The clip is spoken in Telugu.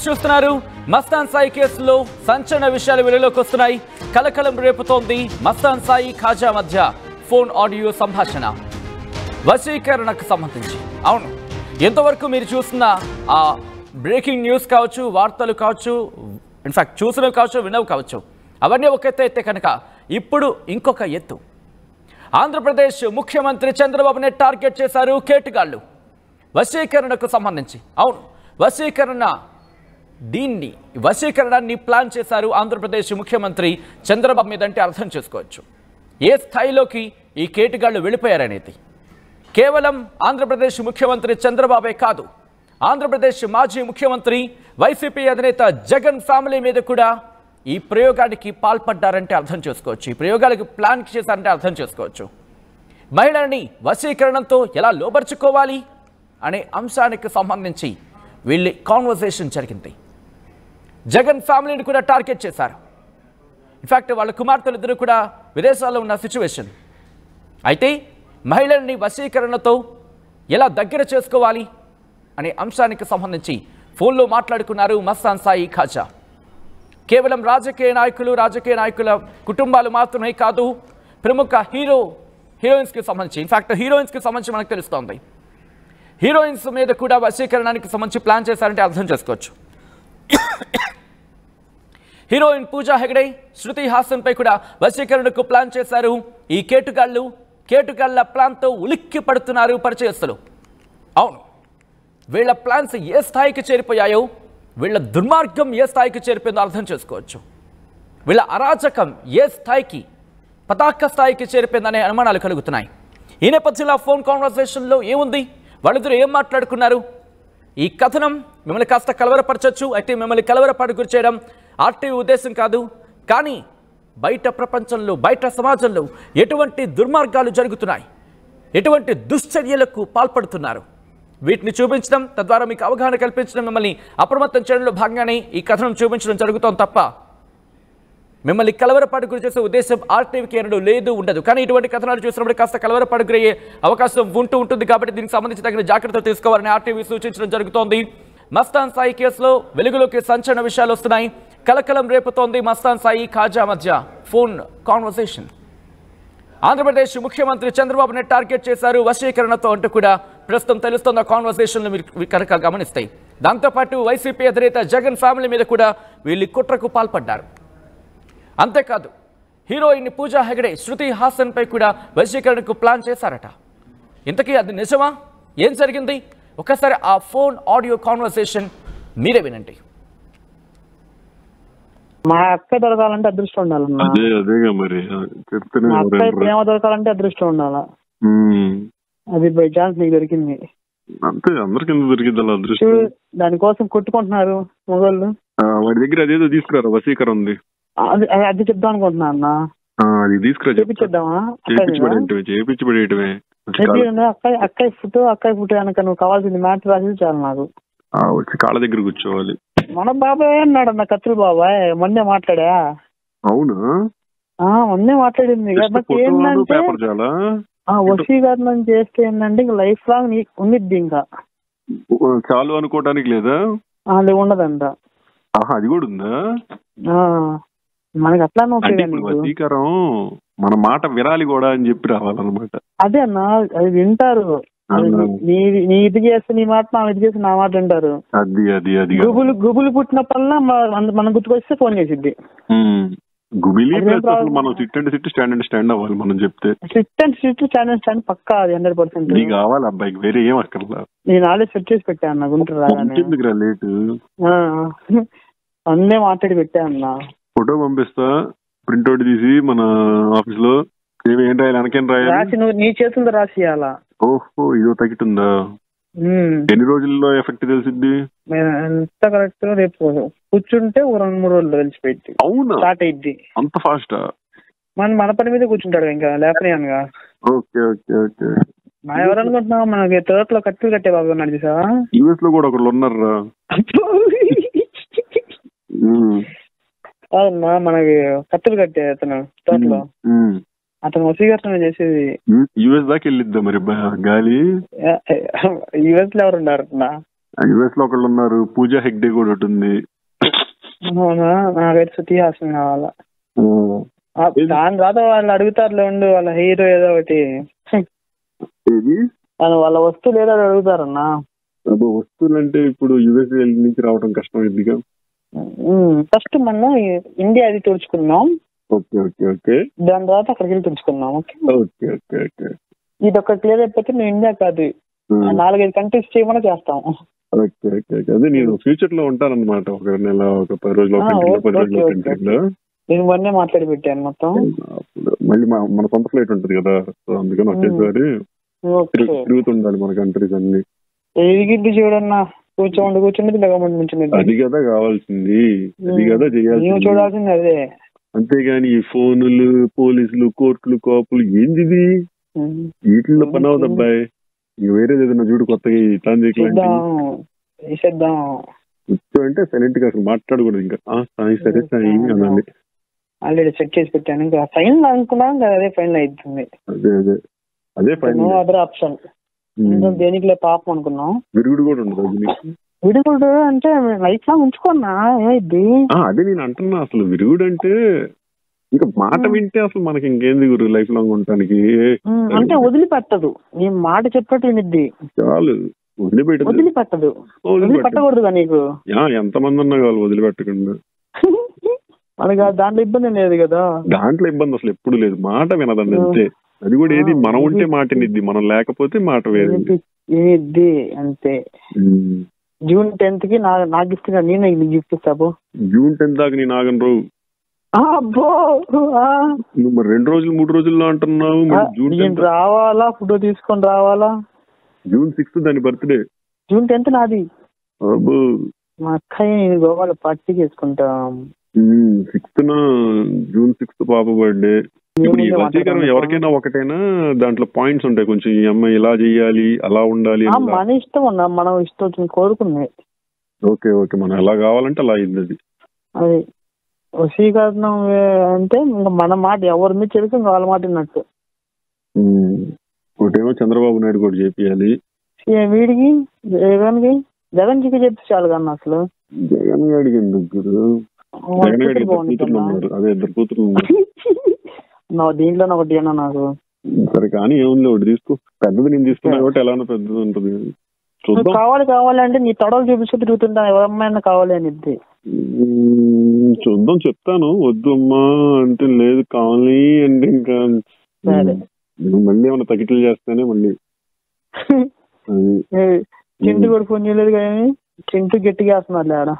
న్యూస్ చూస్తున్నారు. మస్తాన్ సాయి కేసులో సంచలన విషయాలు వెలుగులోకి వస్తున్నాయి. కలకలం రేపుతోంది మస్తాన్ సాయి ఖాజా మధ్య ఫోన్ ఆడియో సంభాషణ వశీకరణకు సంబంధించి. అవును, ఎంతవరకు మీరు చూస్తున్న ఆ బ్రేకింగ్ న్యూస్ కావచ్చు, వార్తలు కావచ్చు, ఇన్ఫాక్ట్ చూసినవి కావచ్చు, వినవి కావచ్చు, అవన్నీ ఒక ఎత్తు అయితే కనుక ఇప్పుడు ఇంకొక ఎత్తు. ఆంధ్రప్రదేశ్ ముఖ్యమంత్రి చంద్రబాబుని టార్గెట్ చేశారు కేటుగాళ్లు వశీకరణకు సంబంధించి. అవును, వశీకరణాన్ని ప్లాన్ చేశారు ఆంధ్రప్రదేశ్ ముఖ్యమంత్రి చంద్రబాబు మీద అంటే అర్థం చేసుకోవచ్చు ఏ స్థాయిలోకి ఈ కేటుగాళ్లు వెళ్ళిపోయారనేది. కేవలం ఆంధ్రప్రదేశ్ ముఖ్యమంత్రి చంద్రబాబే కాదు, ఆంధ్రప్రదేశ్ మాజీ ముఖ్యమంత్రి వైసీపీ అధినేత జగన్ ఫ్యామిలీ మీద కూడా ఈ ప్రయోగానికి పాల్పడ్డారంటే అర్థం చేసుకోవచ్చు, ఈ ప్రయోగాలకు ప్లాన్ చేశారంటే అర్థం చేసుకోవచ్చు. మహిళని వశీకరణంతో ఎలా లోబర్చుకోవాలి అనే అంశానికి సంబంధించి వీళ్ళ కాన్వర్సేషన్ జరిగింది. జగన్ ఫ్యామిలీని కూడా టార్గెట్ చేశారు. ఇన్ఫాక్ట్ వాళ్ళ కుమార్తెలు ఇద్దరు కూడా విదేశాల్లో ఉన్న సిచ్యువేషన్. అయితే మహిళల్ని వశీకరణతో ఎలా దగ్గర చేసుకోవాలి అనే అంశానికి సంబంధించి ఫోన్లో మాట్లాడుకున్నారు మస్తాన్ సాయి ఖాజా. కేవలం రాజకీయ నాయకుల కుటుంబాలు మాత్రమే కాదు, ప్రముఖ హీరోయిన్స్కి సంబంధించి, ఇన్ఫాక్ట్ హీరోయిన్స్కి సంబంధించి మనకు తెలుస్తోంది. హీరోయిన్స్ మీద కూడా వశీకరణానికి సంబంధించి ప్లాన్ చేశారంటే అర్థం చేసుకోవచ్చు. హీరోయిన్ పూజా హెగ్డే, శృతి హాసన్పై కూడా వశీకరణకు ప్లాన్ చేశారు ఈ కేటుగాళ్ల ప్లాన్తో ఉలిక్కి పడుతున్నారు పరిచయస్తులు. అవును, వీళ్ళ ప్లాన్స్ ఏ స్థాయికి చేరిపోయాయో, వీళ్ళ దుర్మార్గం ఏ స్థాయికి చేరిపోయిందో అర్థం చేసుకోవచ్చు. వీళ్ళ అరాచకం ఏ స్థాయికి, పతాక స్థాయికి చేరిపోయిందనే అనుమానాలు కలుగుతున్నాయి. ఈ నేపథ్యంలో ఫోన్ కాన్వర్సేషన్లో ఏముంది, వాళ్ళిద్దరూ ఏం మాట్లాడుకున్నారు, ఈ కథనం మిమ్మల్ని కాస్త కలవరపరచవచ్చు. అయితే మిమ్మల్ని కలవరపాటు గురి చేయడం ఆర్టీవీ ఉద్దేశం కాదు, కానీ బయట ప్రపంచంలో, బయట సమాజంలో ఎటువంటి దుర్మార్గాలు జరుగుతున్నాయి, ఎటువంటి దుశ్చర్యలకు పాల్పడుతున్నారు, వీటిని చూపించడం, తద్వారా మీకు అవగాహన కల్పించడం, మిమ్మల్ని అప్రమత్తం చేయడంలో భాగంగానే ఈ కథనం చూపించడం జరుగుతోంది తప్ప మిమ్మల్ని కలవరపాటు గురి చేసే ఉద్దేశం ఆర్టీవీకి ఎన్నడూ లేదు, ఉండదు. కానీ ఇటువంటి కథనాలు చూసినప్పుడు కాస్త కలవరపాటు గురయ్యే అవకాశం ఉంటుంది. కాబట్టి దీనికి సంబంధించి తగిన జాగ్రత్తలు తీసుకోవాలని ఆర్టీవీ సూచించడం జరుగుతోంది. మస్తాన్ సాయి కేసులో వెలుగులోకి సంచలన విషయాలు వస్తున్నాయి. కలకలం రేపుతోంది మస్తాన్ సాయి ఖాజా మధ్య ఫోన్ కాన్వర్సేషన్. ఆంధ్రప్రదేశ్ ముఖ్యమంత్రి చంద్రబాబుని టార్గెట్ చేశారు వశీకరణతో అంటూ కూడా ప్రస్తుతం తెలుస్తోన్న కాన్వర్సేషన్లు మీరు కనుక గమనిస్తాయి. దాంతోపాటు వైసీపీ అధినేత జగన్ ఫ్యామిలీ మీద కూడా వీళ్ళు కుట్రకు పాల్పడ్డారు. అంతేకాదు, హీరోయిన్ పూజా హెగ్డే, శృతి హాసన్పై కూడా వశీకరణకు ప్లాన్ చేశారట. ఇంతకీ అది నిజమా? ఏం జరిగింది? ఒకసారి ఆ ఫోన్ ఆడియో కాన్వర్సేషన్ మీరే వినండి. మా అక్క దొరకాలంటే అదృష్టం ఉండాలన్నా. అక్క ప్రేమ దొరకాలంటే అదృష్టం ఉండాలా. అది బై ఛాన్స్ నీకు దొరికింది. దానికోసం కొట్టుకుంటున్నారు మొగోళ్ళు. వాడి దగ్గర అదేదో తీసుకురా, వశీకరణ ఉంది, అది చెప్దాం అనుకుంటున్నా అన్న. అది తీసుకురా, చేపించేద్దామా? అక్కయ్య ఫోటో కనుక నువ్వు కావాల్సింది మ్యాటర్ రాసి చాలు నాకు. వచ్చి కాళ్ళ దగ్గర కూర్చోవాలి. మన బాబాయ్ అన్నాడు అన్న, కత్తులు బాబాయ్ మొన్నే మాట్లాడా. అవునా? మొన్నే మాట్లాడింది. ఏంటంటే వశీకరణం చేస్తే ఏంటంటే ఇంకా లైఫ్ లాంగ్ నీకు ఉండిద్ది, ఇంకా చాలు అనుకోవడానికి లేదా? అది ఉండదంట. అది కూడా ఉందా? మనకి అట్లా వశీకరం మన మాట వినాలి కూడా అని చెప్పి రావాలన్నమాట. అదే అన్న, అది వింటారు. నీ ఇది చేస్తే నీ మాట, నా ఇది చేస్తే నా మాట వింటారు. గుబులు పుట్టినప్పుడల్లా మనం గుర్తుకొస్తే ఫోన్ చేసిద్ది. మనం sit and sit, stand and stand అవ్వాలి. మనం చెప్తే sit and sit, stand and stand పక్కా, అది 100% కావాలి. అబ్బాయికి వేరే ఏం అక్కర్లా. నేను ఆల్రెడీ సెట్ చేసి పెట్టా అన్న, గుంటూరు లేట్ అన్నే మాట్లాడి పెట్టా అన్న. ఫోటో పంపిస్తా, ప్రింట్అవుట్ తీసి మన ఆఫీస్ లో ఏం రాయాలి, వెనకేం రాయాలి రాసి నువ్వు నీ చేతులతో రాసియాలా. ఓహో, ఇదో తగ్గుతుందా? ఎన్ని రోజుల్లో ఎఫెక్ట్ తెలిసిద్ది? ఎంత కరెక్ట్ రేపు కూర్చుంటే 2-3 రోజులు తెలిసిపోయింది. అవునా? స్టార్ట్ అయింది అంత ఫాస్ట్? మన పని మీద కూర్చుంటాడు ఇంకా లేపనియనుగా. Okay okay okay. నా ఎవరనుకుంటున్నావు, మనకి తోటలో కత్తులు కట్టే బాబు ఉన్నాడు చూసావా? యూఎస్ లో కూడా ఒకళ్ళు ఉన్నారా? అవునా, మనకి కత్తులు కట్టే అతను తోటలో, అతను వశీకరణ చేసేది. యుఎస్ దాకా వెళ్ళిద్దా మరి గాలి? యుఎస్ లో ఎవరు ఉన్నారు? యుఎస్ లో ఒకళ్ళు ఉన్నారు, పూజా హెగ్డే కూడా ఒకటి ఉంది. అవునా, నాకైతే శృతి హాసన్ కావాలా. దాని తర్వాత వాళ్ళు అడుగుతారులే ఉండు, వాళ్ళ హీరో ఏదో ఒకటి వాళ్ళ వస్తువులు ఏదో అడుగుతారన్నా. వస్తువులు అంటే ఇప్పుడు యుఎస్ నుంచి రావడం కష్టం ఇదిగా. ఫస్ట్ మనం ఇండియా అది తుడుచుకున్నాం. Okay okay okay. దాని తర్వాత అక్కడికి వెళ్ళి తుడుచుకున్నాం. Okay okay okay okay. ఇది ఒక క్లియర్ అయిపోతే నువ్వు ఇండియా కాదు 4-5 కంట్రీస్ చేయమని చేస్తాం. Okay okay okay. అదే నేను ఫ్యూచర్ లో ఉంటానన్నమాట, ఒక నెల, ఒక 10 రోజులు, 10 రోజులు కంట్రీలో. నేను మొన్నే మాట్లాడి పెట్టాను మొత్తం. మళ్ళీ మన సొంత ఫ్లైట్ ఉంటది కదా, సో అందుకని ఒకేసారి తిరుగుతుండాలి మన కంట్రీస్ అన్ని. ఎదిగిద్ది చూడన్నా, కూర్చుండేది లేకపోతే నుంచుంది. అది కదా కావాల్సింది, అది కదా చేయాల్సింది, చూడాల్సింది అదే. అంతేగాని ఈ ఫోనులు, పోలీసులు, కోర్టులు, కాపులు ఏంది వీటిల్లో పని అవుతుంది అబ్బాయి. ఇంక వేరేది ఏదైనా చూడు కొత్తగా అంటే సైలెంట్ గా అసలు మాట్లాడకూడదు. ఇంకా సాయి సరే సాయి అనండి. ఆల్రెడీ సెట్ చేసి పెట్టాను, ఇంకా ఫైనల్ అనుకున్నాం కదా, అదే ఫైనల్ అవుతుంది. అదే అదే అదే ఫైనల్. No other option. దేనికి పాపం అనుకున్నాం. విరుగుడు కూడా ఉండదు. విరుగుడు అంటే లైఫ్ లాంగ్ ఉంచుకున్నా ఏమైద్ది. అదే నేను అంటున్నా, అసలు విరుగుడు అంటే ఇంకా మాట వింటే అసలు మనకి ఇంకేంది గురు లైఫ్ లాంగ్ ఉండటానికి. అంటే వదిలిపెట్టదు, నీ మాట చెప్పట్టు వినిద్ది చాలు. వదిలిపెట్టదు, వదిలిపెట్టకూడదుగా నీకు. ఎంతమంది ఉన్నా కావాలి వదిలిపెట్టకుండా. మనకి దాంట్లో ఇబ్బంది లేదు కదా. దాంట్లో ఇబ్బంది అసలు ఎప్పుడు లేదు, మాట వినదండి అంతే. అది కూడా ఏది మనం ఉంటే మాట నిద్ది, మనం లేకపోతే మాట వేరేది అంతే. జూన్ 10th కి నా గిఫ్ట్ నేను గిఫ్ట్ ఇస్తాను. జూన్ 10th దాకా నేను ఆగను రావు. నువ్వు మరి 2 రోజులు 3 రోజుల్లో అంటున్నావు. జూన్ రావాలా, ఫోటో తీసుకొని రావాలా. జూన్ 6th దాని బర్త్డే. జూన్ 10th నాది. మా అక్కయ్య నేను గోవాలో పార్టీ చేసుకుంటాం. 6th జూన్ 6th పాప బర్త్డే. ఇప్పుడు ఈ వశీకరణ ఎవరికైనా ఒకటైనా దాంట్లో పాయింట్స్ ఉంటాయి కొంచెం. ఈ అమ్మాయి ఇలా చెయ్యాలి, అలా ఉండాలి, మన ఇష్టం ఉన్నా, మనం ఇష్టం వచ్చింది కోరుకున్నాయి. ఓకే ఓకే, మనం ఎలా కావాలంటే అలా అయింది. అది వశీకరణం అంటే ఇంకా మన మాట ఎవరి మీద చెప్తే ఇంకా వాళ్ళ మాట విన్నట్టు. ఒకటేమో చంద్రబాబు నాయుడు కూడా చేపియాలి. వీడికి జగన్ కి చెప్తే చాలు కన్నా. అసలు జగన్ గారికి ఎందుకు? జగన్ గారికి 2 కూతుర్లు ఉన్నారు. అదే 2 కూతుర్లు ఉన్నారు. దీంట్లో ఒకటి అన్నా నాకు. సరే కానీ ఏముంది, ఒకటి తీసుకో. పెద్దది నేను తీసుకున్నా కాబట్టి ఎలానో పెద్దది ఉంటుంది. కావాలి అంటే నీ తొడలు చూపిస్తూ తిరుగుతుంటా, ఎవరమ్మాయినా కావాలి అని. చూద్దాం, చెప్తాను. వద్దు అమ్మా అంటే లేదు, కావాలి అంటే ఇంకా మళ్ళీ ఏమైనా తగ్గిట్లు చేస్తానే మళ్ళీ. చింటూ కూడా ఫోన్ చేయలేదు కానీ చింటూ గట్టిగా వేస్తున్నారు ఆడ.